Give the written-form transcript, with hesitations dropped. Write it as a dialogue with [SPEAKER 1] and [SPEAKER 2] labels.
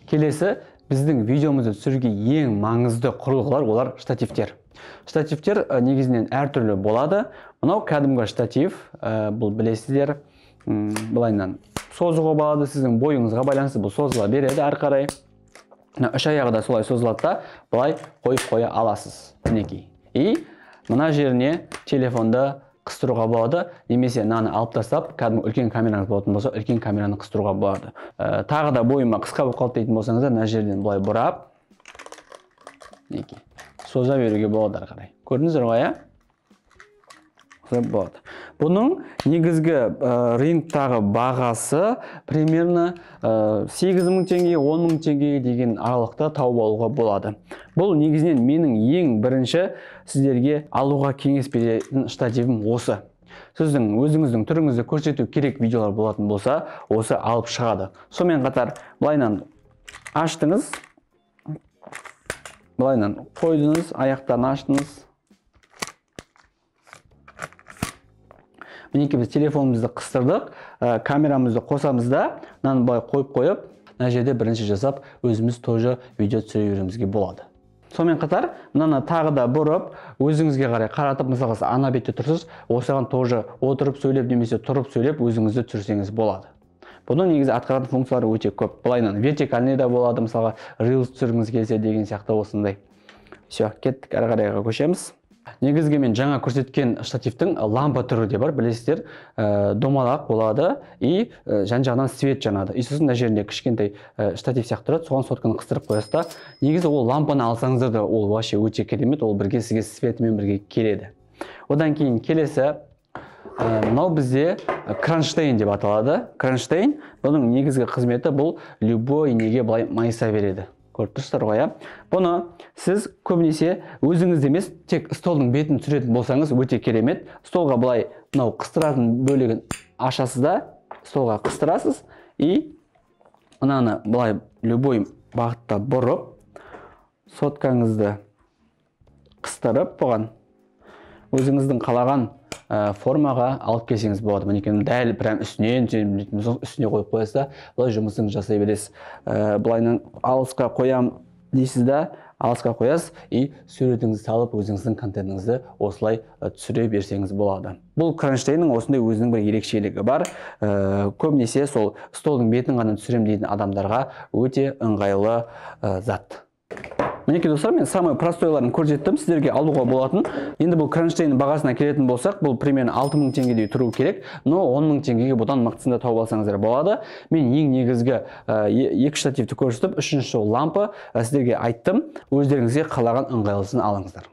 [SPEAKER 1] Келесі біздің видеомызды түсіруге ең маңызды құрылғылар олар штативтер. Штативтер негізінен әртүрлі болады. Мынау кәдімгі штатив, бұл білесіздер, былайынан созуға болады, сіздің бойыңызға байланысты бұл созыла береді әрі қарай. Үш аяғы да солай созылады да, былай қойып қоя аласыз. Мінекей. И мына жеріне телефонды қыстыруға болады, немесе мынаны алып тастап, кәдімгі үлкен камераңыз болатын болса, үлкен камераны қыстыруға болады. Тағы да бойыма қысқа болып қалды дейтін болсаңыздар, мына жерден былай бұрап, мінекей, соза беруге болады әрі қарай. Көрдіңіздер ғой, болады. Бұның негізгі рыноктағы бағасы примерно 8.000 теңге, 10.000 теңге деген аралықта тауып алуға болады. Бұл негізінен менің ең бірінші сіздерге алуға кеңес беретін штативім осы. Сіздің өзіңіздің түріңізді көрсету керек видеолар болатын болса, осы алып шығады. Сонымен қатар былайынан аштыңыз, былайынан қойдыңыз, аяқтарын аштыңыз. Мінекей біз телефонымызды қыстырдық, камерамызды қосамыз да, мынаны былай қойып, мына жерде бірінші жасап, өзіміз тоже видео түсіре беруімізге болады. Сонымен қатар, мынаны тағы да бұрып, өзіңізге қарай қаратып, мысалға ана бетте тұрсыз, осыған тоже отырып сөйлеп, немесе тұрып сөйлеп, өзіңізді түсірсеңіз болады. Бұның негізі атқаратын функциялары өте көп. Былайынан вертикальный да болады, мысалға Reels түсіргіңіз келсе деген сияқты осындай. Все, кеттік, әрі қарайға көшеміз. Негізгі мен жаңа көрсеткен штативтің лампа түрі де бар, білесіздер, домалақ болады и жан-жағынан свет жанады. И сосын мына жерінде кішкентай штатив сияқты тұрады, соған сотканы қыстырып қоясыз да. Негізі ол лампаны алсаңыздар да ол вообще өте керемет, ол бірге сізге светімен бірге келеді. Одан кейін келесі, мынау бізде кронштейн деп аталады. Кронштейн, бұның негізгі қызметі бұл любой неге былай майыса береді. Көріп тұрсыздар ғой, бұны сіз көбінесе өзіңіз емес, тек столдың бетін түсіретін болсаңыз өте керемет. Столға былай мынау қыстыратын бөлігін ашасыз да, столға қыстырасыз и мынаны былай любой бағытта бұрып, соткаңызды қыстырып бұған өзіңіздің қалаған формаға алып келсеңіз болады. Мінекей дәл прям үстіне қойып қоясыз да, былай жұмысыңызды жасай бересіз. Былайынан алысқа қоям дейсіз да, алысқа қоясыз и суретіңізді салып, өзіңіздің контентіңізді осылай түсіре берсеңіз болады. Бұл кронштейннің осындай өзінің бір ерекшелігі бар. Көбінесе сол столдың бетін ғана түсірем дейтін адамдарға өте ыңғайлы зат. Мінекей достар, мен самый простойларын көрсеттім, сіздерге алуға болатын. Енді бұл кронштейннің бағасына келетін болсақ, бұл примерно 6.000 теңгедей тұру керек, но 10.000 теңгеге бұдан мықтысында тауып алсаңыздар болады. Мен ең негізгі екі штативті көрсетіп, үшінші лампа сіздерге айттым, өздеріңізге қалаған ыңғайлысын алыңыздар.